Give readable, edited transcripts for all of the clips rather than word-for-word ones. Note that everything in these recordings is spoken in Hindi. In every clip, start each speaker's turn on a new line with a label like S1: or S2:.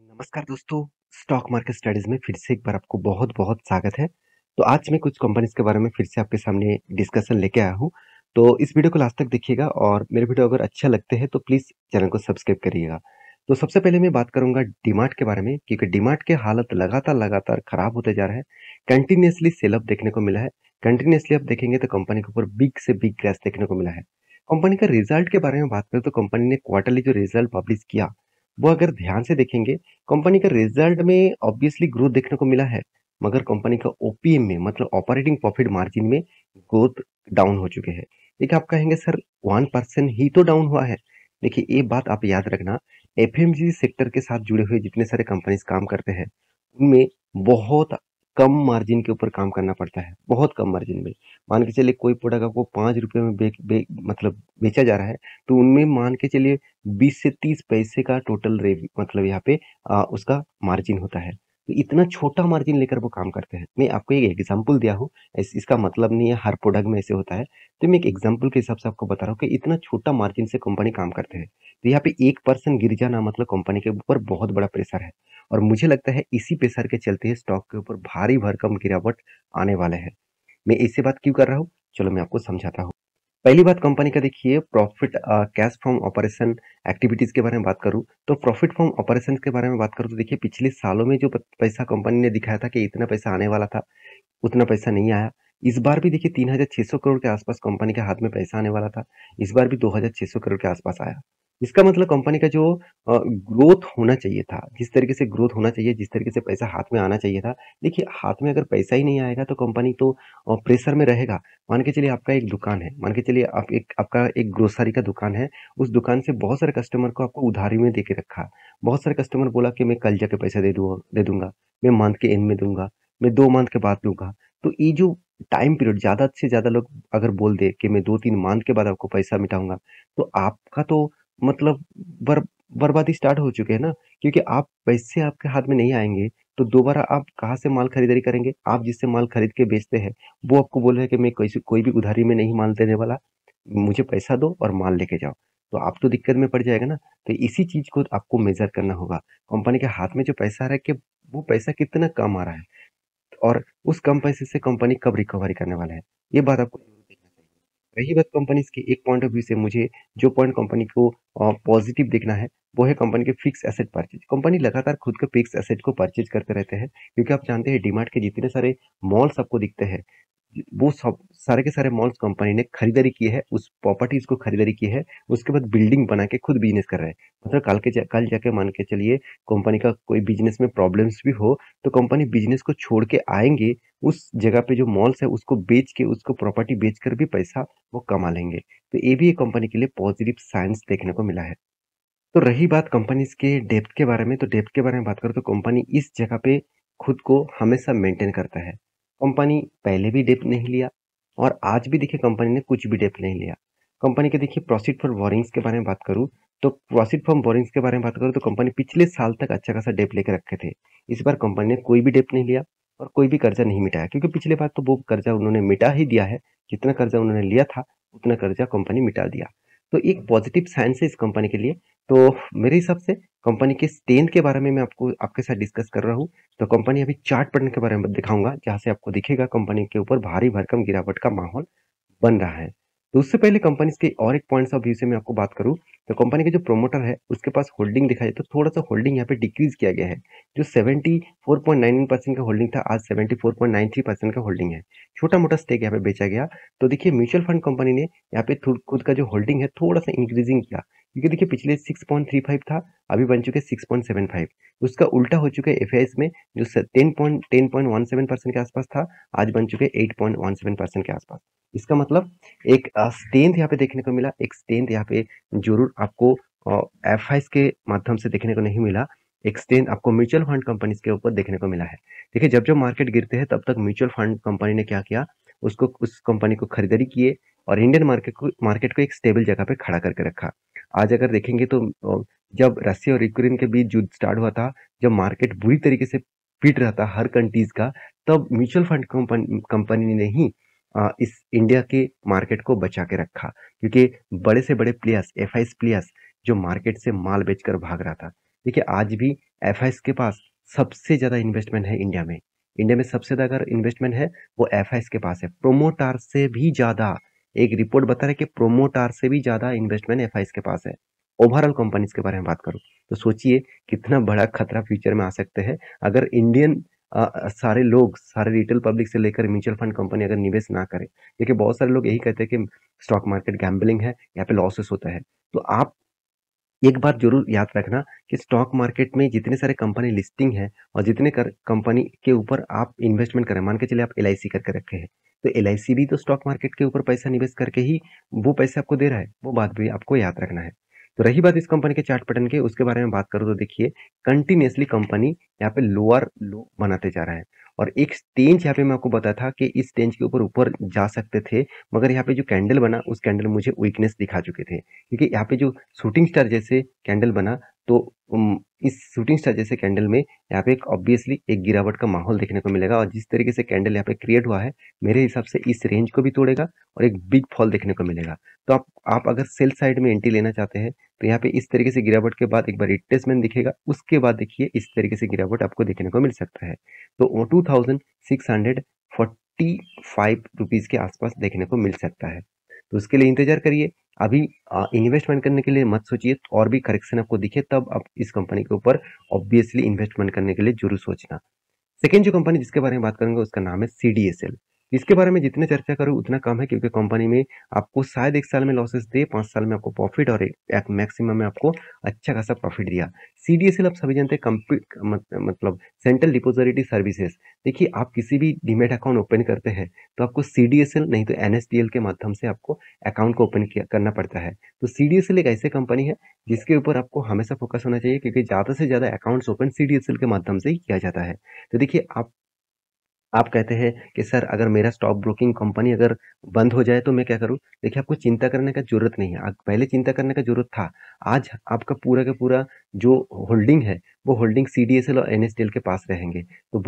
S1: नमस्कार दोस्तों, स्टॉक मार्केट स्टडीज में फिर से एक बार आपको बहुत-बहुत स्वागत है। तो आज मैं कुछ कंपनीज़ के बारे में फिर से आपके सामने डिस्कशन लेके आया हूँ। तो इस वीडियो को लास्ट तक देखिएगा और मेरे वीडियो अगर अच्छे लगते हैं तो प्लीज़ चैनल को सब्सक्राइब करिएगा। तो सबसे पहले मैं बात करूँगा डीमार्ट के बारे में क्योंकि डीमार्ट की हालत लगातार खराब होते जा रहा है। कंटिन्यूअसली सेल ऑफ देखने को मिला है। कंटिन्यूअसली आप देखेंगे तो कंपनी के ऊपर बिग से बिग क्रैश देखने को मिला है। कंपनी का रिजल्ट के बारे में बात करें तो कंपनी ने क्वार्टरली जो रिजल्ट पब्लिश किया, वो अगर ध्यान से देखेंगे कंपनी का रिजल्ट में ऑब्वियसली ग्रोथ देखने को मिला है, मगर कंपनी का ओपीएम में मतलब ऑपरेटिंग प्रॉफिट मार्जिन में ग्रोथ डाउन हो चुके हैं। देखिए आप कहेंगे सर 1% ही तो डाउन हुआ है। देखिए ये बात आप याद रखना, एफएमजीजी सेक्टर के साथ जुड़े हुए जितने सारे कंपनीज काम करते हैं, उनमें बहुत कम मार्जिन के ऊपर काम करना पड़ता है, बहुत कम मार्जिन में। मान के चलिए कोई प्रोडक्ट आपको 5 रुपए में मतलब बेचा जा रहा है, तो उनमें मान के चलिए 20 से 30 पैसे का टोटल मतलब यहाँ पे उसका मार्जिन होता है। तो इतना छोटा मार्जिन लेकर वो काम करते हैं। मैं आपको एक एग्जांपल दिया हूँ, इसका मतलब नहीं है हर प्रोडक्ट में ऐसे होता है। तो मैं एक एग्जांपल के हिसाब से आपको बता रहा हूँ कि इतना छोटा मार्जिन से कंपनी काम करते हैं। तो यहाँ पे 1% गिर जाना मतलब कंपनी के ऊपर बहुत बड़ा प्रेशर है। और मुझे लगता है इसी प्रेशर के चलते ही स्टॉक के ऊपर भारी भरकम गिरावट आने वाले है। मैं इससे बात क्यों कर रहा हूँ? चलो मैं आपको समझाता हूँ। पहली बात कंपनी का देखिए profit cash from operation activities के बारे में बात करूं तो प्रॉफिट फ्रॉम ऑपरेशन के बारे में बात करूं तो देखिए पिछले सालों में जो पैसा कंपनी ने दिखाया था कि इतना पैसा आने वाला था, उतना पैसा नहीं आया। इस बार भी देखिए 3600 करोड़ के आसपास कंपनी के हाथ में पैसा आने वाला था। इस बार भी 2600 करोड़ के आसपास आया। इसका मतलब कंपनी का जो ग्रोथ होना चाहिए था, जिस तरीके से ग्रोथ होना चाहिए, जिस तरीके से पैसा हाथ में आना चाहिए था, देखिए हाथ में अगर पैसा ही नहीं आएगा तो कंपनी तो प्रेशर में रहेगा। मान के चलिए आपका एक दुकान है, मान के चलिए आपका एक ग्रोसरी का दुकान है, उस दुकान से बहुत सारे कस्टमर को आपको उधारी में दे के रखा। बहुत सारे कस्टमर बोला कि मैं कल जाके पैसा दे दूंगा, मैं मंथ के एंड में दूंगा, मैं 2 मंथ के बाद दूंगा। तो ये जो टाइम पीरियड ज़्यादा से ज़्यादा लोग अगर बोल दे कि मैं 2-3 मंथ के बाद आपको पैसा मिटाऊँगा, तो आपका तो मतलब बर बर्बादी स्टार्ट हो चुकी है ना, क्योंकि आप पैसे आपके हाथ में नहीं आएँगे, तो दोबारा आप कहाँ से माल खरीदारी करेंगे? आप जिससे माल खरीद के बेचते हैं, वो आपको बोल रहा है कि मैं कैसे कोई भी उधारी में नहीं माल देने वाला, मुझे पैसा दो और माल लेके जाओ। तो आप तो दिक्कत में पड़ जाएगा ना, तो इसी चीज़ को आपको मेज़र करना होगा। कंपनी के हाथ में जो पैसा आ रहा है कि वो पैसा कितना कम आ रहा है। और उस कम पैसे से कंपनी कब रिकवरी करने वाला है, ये बात आपको ज़रूर देखना चाहिए। रही बात कंपनीज़ के एक पॉइंट ऑफ व्यू से मुझे जो पॉइंट कंपनी को पॉजिटिव देखना है, वो है कंपनी के फिक्स एसेट परचेज़। कंपनी लगातार खुद के फिक्स एसेट को परचेज़ करते रहते हैं, क्योंकि आप जानते हैं डीमार्ट के जितने सारे मॉल्स आपको दिखते हैं, वो सब सारे के सारे मॉल्स कंपनी ने खरीदारी की है, उस प्रॉपर्टीज को खरीदारी की है, उसके बाद बिल्डिंग बना के खुद बिजनेस कर रहे हैं। मतलब कल जाके मान के चलिए कंपनी का कोई बिजनेस में प्रॉब्लम्स भी हो, तो कंपनी बिजनेस को छोड़ के आएंगे, उस जगह पे जो मॉल्स है उसको बेच के, उसको प्रॉपर्टी बेच कर भी पैसा वो कमा लेंगे। तो ये भी एक कंपनी के लिए पॉजिटिव साइंस देखने को मिला है। तो रही बात कंपनीज के डेप्थ के बारे में, तो डेप्थ के बारे में बात करें तो कंपनी इस जगह पे खुद को हमेशा मेंटेन करता है। कंपनी पहले भी डेप्थ नहीं लिया और आज भी देखिए कंपनी ने कुछ भी डेप्थ नहीं लिया। कंपनी के देखिए प्रॉफिट फॉर बोरिंग्स के बारे में बात करूँ तो प्रॉफिट फ्रॉम बोरिंग्स के बारे में बात करूँ तो कंपनी पिछले साल तक अच्छा खासा डेप्थ लेकर रखे थे। इस बार कंपनी ने कोई भी डेप्थ नहीं लिया और कोई भी कर्जा नहीं मिटाया, क्योंकि पिछले बार तो वो कर्जा उन्होंने मिटा ही दिया है। जितना कर्जा उन्होंने लिया था उतना कर्जा कंपनी मिटा दिया। तो एक पॉजिटिव साइंस है इस कंपनी के लिए। तो मेरे हिसाब से कंपनी के स्ट्रेंथ के बारे में मैं आपको आपके साथ डिस्कस कर रहा हूँ। तो कंपनी अभी चार्ट पैटर्न के बारे में दिखाऊंगा, जहाँ से आपको दिखेगा कंपनी के ऊपर भारी भरकम गिरावट का माहौल बन रहा है। तो उससे पहले कंपनीज के और एक पॉइंट्स ऑफ व्यू से मैं आपको बात करूँ, तो कंपनी के जो प्रोमोटर है उसके पास होल्डिंग दिखाई तो थोड़ा सा होल्डिंग यहाँ पे डिक्रीज किया गया है। जो 74.99% का होल्डिंग था, आज 74.93% का होल्डिंग है। छोटा मोटा स्टेक यहाँ पे बेचा गया। तो देखिए म्यूचुअल फंड कंपनी ने यहाँ पे खुद का जो होल्डिंग है थोड़ा सा इंक्रीजिंग किया, क्योंकि देखिए पिछले 6.35 था, अभी बन चुके 6.75। उसका उल्टा हो चुका है एफ में, जो 10.17% के आसपास था, आज बन चुके 8.17% के आसपास। इसका मतलब एक स्ट्रेंथ यहाँ पे देखने को मिला, एक स्ट्रेंथ यहाँ पे जरूर आपको एफ के माध्यम से देखने को नहीं मिला। एक स्ट्रेंथ आपको म्यूचुअल फंड कंपनीज के ऊपर देखने को मिला है। देखिए जब जब मार्केट गिरते हैं तब तक म्यूचुअल फंड कंपनी ने क्या किया, उसको उस कंपनी को खरीदारी किए और इंडियन मार्केट को एक स्टेबल जगह पे खड़ा करके रखा। आज अगर देखेंगे तो जब रसिया और यूक्रेन के बीच युद्ध स्टार्ट हुआ था, जब मार्केट बुरी तरीके से पीट रहा था हर कंट्रीज का, तब म्यूचुअल फंड कंपनी ने ही इस इंडिया के मार्केट को बचा के रखा, क्योंकि बड़े से बड़े प्लेयर्स एफ प्लेयर्स जो मार्केट से माल बेचकर भाग रहा था, देखिए आज भी एफआईएस के पास सबसे ज़्यादा इन्वेस्टमेंट है इंडिया में। इंडिया में सबसे ज़्यादा अगर इन्वेस्टमेंट है वो एफआईएस के पास है। प्रोमोटार से भी ज़्यादा, एक रिपोर्ट बता रहा है कि प्रोमोटार से भी ज़्यादा इन्वेस्टमेंट एफआईएस के पास है। ओवरऑल कंपनीज के बारे में बात करूँ तो सोचिए कितना बड़ा खतरा फ्यूचर में आ सकते हैं अगर इंडियन सारे लोग, सारे रिटेल पब्लिक से लेकर म्यूचुअल फंड कंपनी अगर निवेश ना करें। देखिए बहुत सारे लोग यही कहते हैं कि स्टॉक मार्केट गैम्बलिंग है, यहाँ पे लॉसेस होता है। तो आप एक बात जरूर याद रखना कि स्टॉक मार्केट में जितने सारे कंपनी लिस्टिंग है और जितने कंपनी के ऊपर आप इन्वेस्टमेंट करें, मान के चलिए आप एलआईसी करके रखे हैं, तो एलआईसी भी तो स्टॉक मार्केट के ऊपर पैसा निवेश करके ही वो पैसे आपको दे रहा है। वो बात भी आपको याद रखना है। तो रही बात इस कंपनी के चार्ट पैटर्न के, उसके बारे में बात करूँ तो देखिए कंटिन्यूसली कंपनी यहाँ पे लोअर लो बनाते जा रहा है। और एक स्टेज यहाँ पे मैं आपको बताया था कि इस स्टेज के ऊपर ऊपर जा सकते थे, मगर यहाँ पे जो कैंडल बना उस कैंडल मुझे वीकनेस दिखा चुके थे, क्योंकि यहाँ पे जो शूटिंग स्टार जैसे कैंडल बना, तो इस शूटिंग स्टार जैसे कैंडल में यहाँ पे एक ऑब्वियसली एक गिरावट का माहौल देखने को मिलेगा। और जिस तरीके से कैंडल यहाँ पे क्रिएट हुआ है, मेरे हिसाब से इस रेंज को भी तोड़ेगा और एक बिग फॉल देखने को मिलेगा। तो आप अगर सेल साइड में एंट्री लेना चाहते हैं तो यहाँ पे इस तरीके से गिरावट के बाद एक बार रिट्रेसमेंट दिखेगा, उसके बाद देखिए इस तरीके से गिरावट आपको देखने को मिल सकता है। तो 2645 रुपीज के आसपास देखने को मिल सकता है। तो उसके लिए इंतजार करिए। अभी इन्वेस्टमेंट करने के लिए मत सोचिए, और भी करेक्शन आपको दिखे तब आप इस कंपनी के ऊपर ऑब्वियसली इन्वेस्टमेंट करने के लिए जरूर सोचना। सेकेंड जो कंपनी जिसके बारे में बात करेंगे उसका नाम है सीडीएसएल। इसके बारे में जितने चर्चा करूँ उतना कम है, क्योंकि कंपनी में आपको शायद 1 साल में लॉसेस दे, 5 साल में आपको प्रॉफिट, और एक मैक्सिमम में आपको अच्छा खासा प्रॉफिट दिया। सीडीएसएल आप सभी जानते हैं, मतलब सेंट्रल डिपोजिटरी सर्विसेज। देखिए आप किसी भी डीमेट अकाउंट ओपन करते हैं तो आपको सीडीएसएल नहीं तो एनएसडीएल के माध्यम से आपको अकाउंट को ओपन करना पड़ता है। तो सीडीएसएल एक ऐसी कंपनी है जिसके ऊपर आपको हमेशा फोकस होना चाहिए, क्योंकि ज़्यादा से ज़्यादा अकाउंट्स ओपन सीडीएसएल के माध्यम से ही किया जाता है। तो देखिए आप कहते हैं कि सर अगर मेरा स्टॉक ब्रोकिंग कंपनी अगर बंद हो जाए तो मैं क्या करूं? देखिए आपको चिंता करने का जरूरत नहीं है। पहले चिंता करने का जरूरत था। आज आपका पूरा का पूरा जो होल्डिंग है वो होल्डिंग सीडीएसएल और एनएसडीएल के पास रहेंगे। तो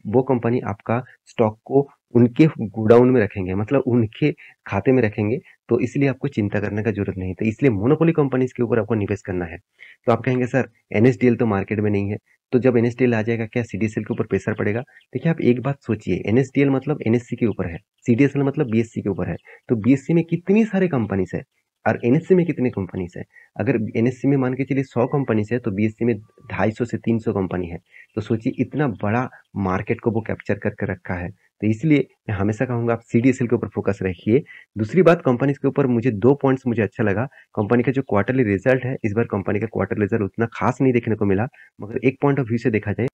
S1: वो कंपनी आपका स्टॉक को उनके गोडाउन में रखेंगे, मतलब उनके खाते में रखेंगे। तो इसलिए आपको चिंता करने का जरूरत नहीं। तो इसलिए मोनोपोली कंपनीज के ऊपर आपको निवेश करना है। तो आप कहेंगे सर एनएसडीएल तो मार्केट में नहीं है, तो जब एनएसडीएल आ जाएगा क्या सीडीएसएल के ऊपर प्रेशर पड़ेगा? देखिए आप एक बात सोचिए, एनएसडीएल मतलब एनएससी के ऊपर है, सीडीएसएल मतलब बीएससी के ऊपर है। तो बीएससी में कितनी सारे कंपनीज है और एनएससी में कितने कंपनीज है? अगर एनएससी में मान के चलिए 100 कंपनीज है तो बीएससी में 250 से 300 कंपनी है। तो सोचिए इतना बड़ा मार्केट को वो कैप्चर करके रखा है। तो इसलिए मैं हमेशा कहूंगा आप सीडीएसएल के ऊपर फोकस रखिए। दूसरी बात, कंपनीज के ऊपर मुझे 2 पॉइंट्स मुझे अच्छा लगा। कंपनी का जो क्वार्टरली रिजल्ट है, इस बार कंपनी का क्वार्टरली रिजल्ट उतना खास नहीं देखने को मिला, मगर एक पॉइंट ऑफ व्यू से देखा जाए,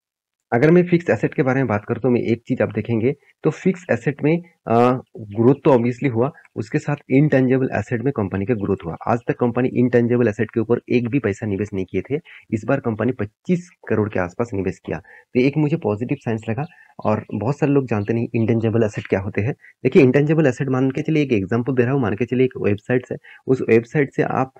S1: अगर मैं फिक्स एसेट के बारे में बात करूँ तो मैं एक चीज आप देखेंगे तो फिक्स एसेट में ग्रोथ तो ऑब्वियसली हुआ, उसके साथ इनटेंजिबल एसेट में कंपनी का ग्रोथ हुआ। आज तक कंपनी इनटेंजिबल एसेट के ऊपर एक भी पैसा निवेश नहीं किए थे। इस बार कंपनी 25 करोड़ के आसपास निवेश किया, तो एक मुझे पॉजिटिव साइंस लगा। और बहुत सारे लोग जानते नहीं इंटेंजिबल एसेट क्या होते हैं। देखिए इंटेंजिबल एसेट मान के चलिए, एक एग्जाम्पल दे रहा हूँ, मान के चलिए एक वेबसाइट है, उस वेबसाइट से आप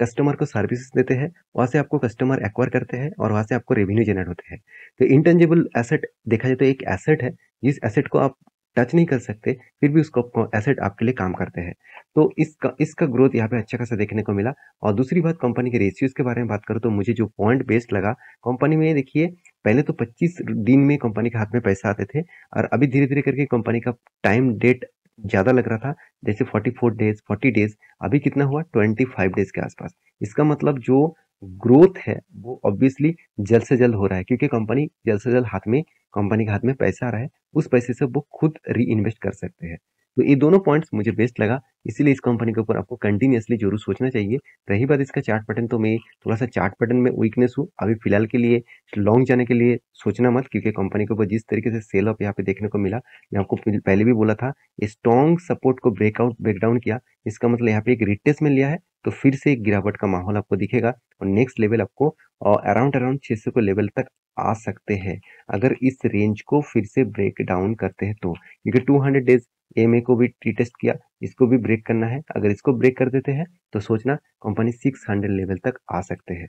S1: कस्टमर को सर्विसेज देते हैं, वहां से आपको कस्टमर एक्वायर करते हैं और वहां से आपको रेवेन्यू जनरेट होते हैं। तो इंटेंजिबल एसेट देखा जाए तो एक एसेट है जिस एसेट को आप टच नहीं कर सकते, फिर भी उसको एसेट आपके लिए काम करते हैं। तो इसका ग्रोथ यहाँ पे अच्छा खासा देखने को मिला। और दूसरी बात, कंपनी के रेशियोज के बारे में बात करूँ तो मुझे जो पॉइंट बेस्ड लगा कंपनी में, देखिए पहले तो 25 दिन में कंपनी के हाथ में पैसा आते थे, और अभी धीरे धीरे करके कंपनी का टाइम डेट ज्यादा लग रहा था, जैसे 44 डेज 40 डेज, अभी कितना हुआ 25 डेज के आसपास। इसका मतलब जो ग्रोथ है वो ऑब्वियसली जल्द से जल्द हो रहा है, क्योंकि कंपनी जल्द से जल्द कंपनी के हाथ में पैसा आ रहा है, उस पैसे से वो खुद री इन्वेस्ट कर सकते हैं। तो ये दोनों पॉइंट्स मुझे बेस्ट लगा, इसीलिए इस कंपनी के ऊपर आपको कंटिन्यूअसली जरूर सोचना चाहिए। रही बात इसका चार्ट पैटर्न, तो मैं थोड़ा सा चार्ट पैटर्न में वीकनेस हूँ अभी फिलहाल के लिए। लॉन्ग जाने के लिए सोचना मत, क्योंकि कंपनी के ऊपर जिस तरीके से सेल ऑफ यहाँ पे देखने को मिला, मैं आपको पहले भी बोला था, स्ट्रॉन्ग सपोर्ट को ब्रेकडाउन किया, इसका मतलब यहाँ पे एक रिट्रेसमेंट लिया है, तो फिर से एक गिरावट का माहौल आपको दिखेगा और नेक्स्ट लेवल आपको अराउंड 600 के लेवल तक आ सकते हैं, अगर इस रेंज को फिर से ब्रेक डाउन करते हैं तो। क्योंकि 200 डेज एमए को भी टेस्ट किया, इसको भी ब्रेक करना है, अगर इसको ब्रेक कर देते हैं तो सोचना कंपनी 600 लेवल तक आ सकते हैं।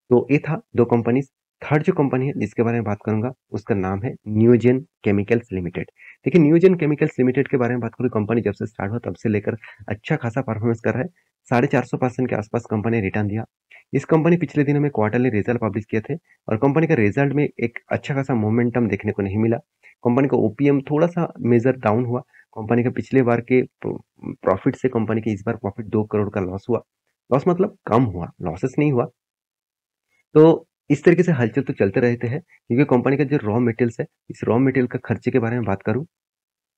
S1: तो ये था दो कंपनी। थर्ड जो कंपनी है जिसके बारे में बात करूंगा उसका नाम है न्यूजेन केमिकल्स लिमिटेड। देखिए न्यूजेन केमिकल्स लिमिटेड के बारे में बात करूँ, कंपनी जब से स्टार्ट हुआ तब से लेकर अच्छा खासा परफॉर्मेंस कर रहा है। 450% के आसपास कंपनी रिटर्न दिया। इस कंपनी पिछले दिनों में क्वार्टरली रिजल्ट पब्लिश किए थे और कंपनी का रिजल्ट में एक अच्छा खासा मोमेंटम देखने को नहीं मिला। कंपनी का ओपीएम थोड़ा-सा मेजर डाउन हुआ। कंपनी के पिछले बार के प्रॉफिट से कंपनी के इस बार प्रॉफिट 2 करोड़ का लॉस हुआ। लॉस मतलब कम हुआ, लॉसेस नहीं हुआ। तो इस तरीके से हलचल तो चलते रहते हैं क्योंकि कंपनी का जो रॉ मटेरियल्स है, इस रॉ मटेरियल का खर्चे के बारे में बात करूँ,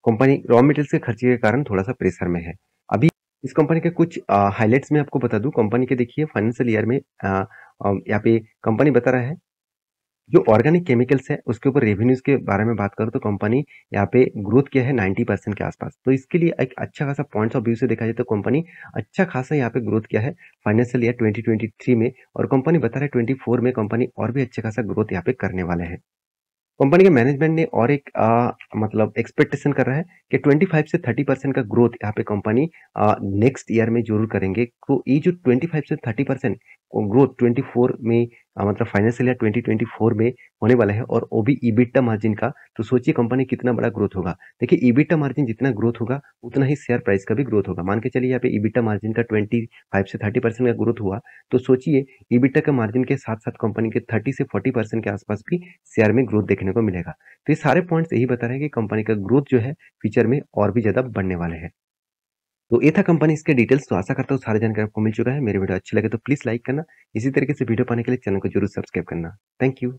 S1: कंपनी रॉ मटेरियल्स के खर्चे के कारण थोड़ा-सा प्रेशर में है। अभी इस कंपनी के कुछ हाइलाइट्स मैं आपको बता दूँ, कंपनी के देखिए फाइनेंशियल ईयर में यहाँ पे कंपनी बता रहा है जो ऑर्गेनिक केमिकल्स है उसके ऊपर रेवेन्यूज के बारे में बात करूँ तो कंपनी यहाँ पे ग्रोथ किया है 90% के आसपास। तो इसके लिए एक अच्छा खासा पॉइंट्स ऑफ व्यू से देखा जाए तो कंपनी अच्छा खासा यहाँ पे ग्रोथ किया है फाइनेंशियल ईयर 2023 में, और कंपनी बता रहा है 24 में कंपनी और भी अच्छा खासा ग्रोथ यहाँ पे करने वाले हैं। कंपनी के मैनेजमेंट ने और एक मतलब एक्सपेक्टेशन कर रहा है कि 25 से 30% का ग्रोथ यहाँ पे कंपनी नेक्स्ट ईयर में जरूर करेंगे। तो ये जो 25 से 30% ग्रोथ 24 में मतलब फाइनेंशियल ईयर 2024 में होने वाला है, और वो भी ईबिटा मार्जिन का। तो सोचिए कंपनी कितना बड़ा ग्रोथ होगा। देखिए ईबिटा मार्जिन जितना ग्रोथ होगा उतना ही शेयर प्राइस का भी ग्रोथ होगा। मान के चलिए यहाँ पे ईबिटा मार्जिन का 25 से 30% का ग्रोथ हुआ, तो सोचिए ईबिटा का मार्जिन के साथ साथ कंपनी के 30 से 40% के आसपास भी शेयर में ग्रोथ देखने को मिलेगा। तो ये सारे पॉइंट्स यही बता रहे हैं कि कंपनी का ग्रोथ जो है फ्यूचर में और भी ज्यादा बढ़ने वाले हैं। तो ये था कंपनी इसके डिटेल्स। तो आशा करता हूँ सारी जानकारी आपको मिल चुका है। मेरे वीडियो अच्छी लगे तो प्लीज लाइक करना, इसी तरीके से वीडियो पाने के लिए चैनल को जरूर सब्सक्राइब करना। Thank you.